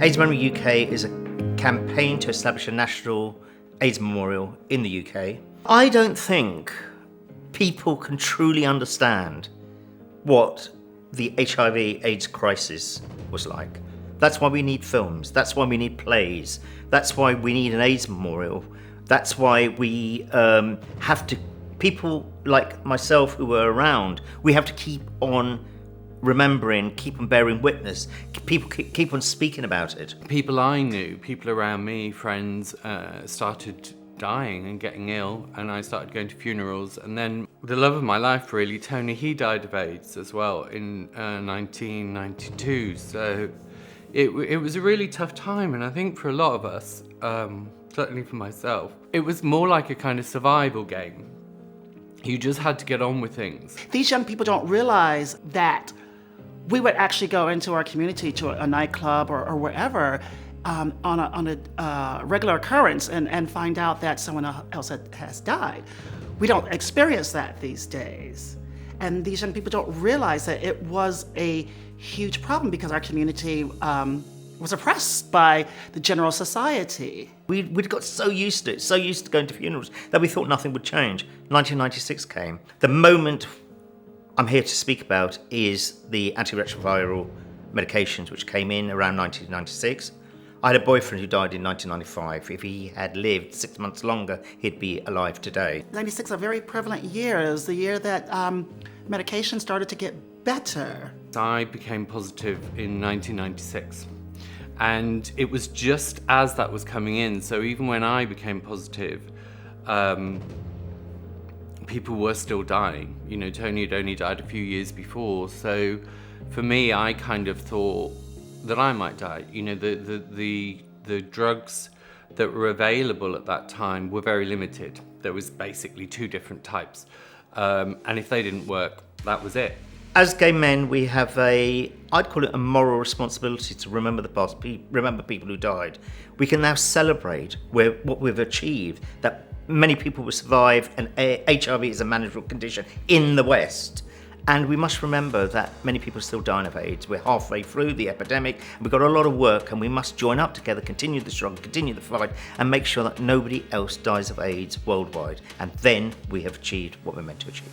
AIDS Memory UK is a campaign to establish a national AIDS memorial in the UK. I don't think people can truly understand what the HIV/AIDS crisis was like. That's why we need films. That's why we need plays. That's why we need an AIDS memorial. That's why we have to, people like myself who were around, we have to keep on remembering, keep on bearing witness, people keep on speaking about it. People I knew, people around me, friends, started dying and getting ill, and I started going to funerals. And then the love of my life, really, Tony, he died of AIDS as well in 1992. So it was a really tough time, and I think for a lot of us, certainly for myself, it was more like a kind of survival game. You just had to get on with things. These young people don't realize that we would actually go into our community to a nightclub or wherever on a regular occurrence and find out that someone else has died. We don't experience that these days. And these young people don't realize that it was a huge problem because our community was oppressed by the general society. We'd got so used to it, so used to going to funerals, that we thought nothing would change. 1996 came. The moment I'm here to speak about is the antiretroviral medications, which came in around 1996. I had a boyfriend who died in 1995. If he had lived 6 months longer, he'd be alive today. 96 a very prevalent year. It was the year that medication started to get better. I became positive in 1996. And it was just as that was coming in. So even when I became positive, people were still dying. You know, Tony had only died a few years before. So for me, I kind of thought that I might die. You know, the drugs that were available at that time were very limited. There was basically 2 different types. And if they didn't work, that was it. As gay men, we have I'd call it a moral responsibility to remember the past, remember people who died. We can now celebrate what we've achieved, that many people will survive, and HIV is a manageable condition in the West. And we must remember that many people are still dying of AIDS. We're halfway through the epidemic, and we've got a lot of work, and we must join up together, continue the struggle, continue the fight, and make sure that nobody else dies of AIDS worldwide. And then we have achieved what we're meant to achieve.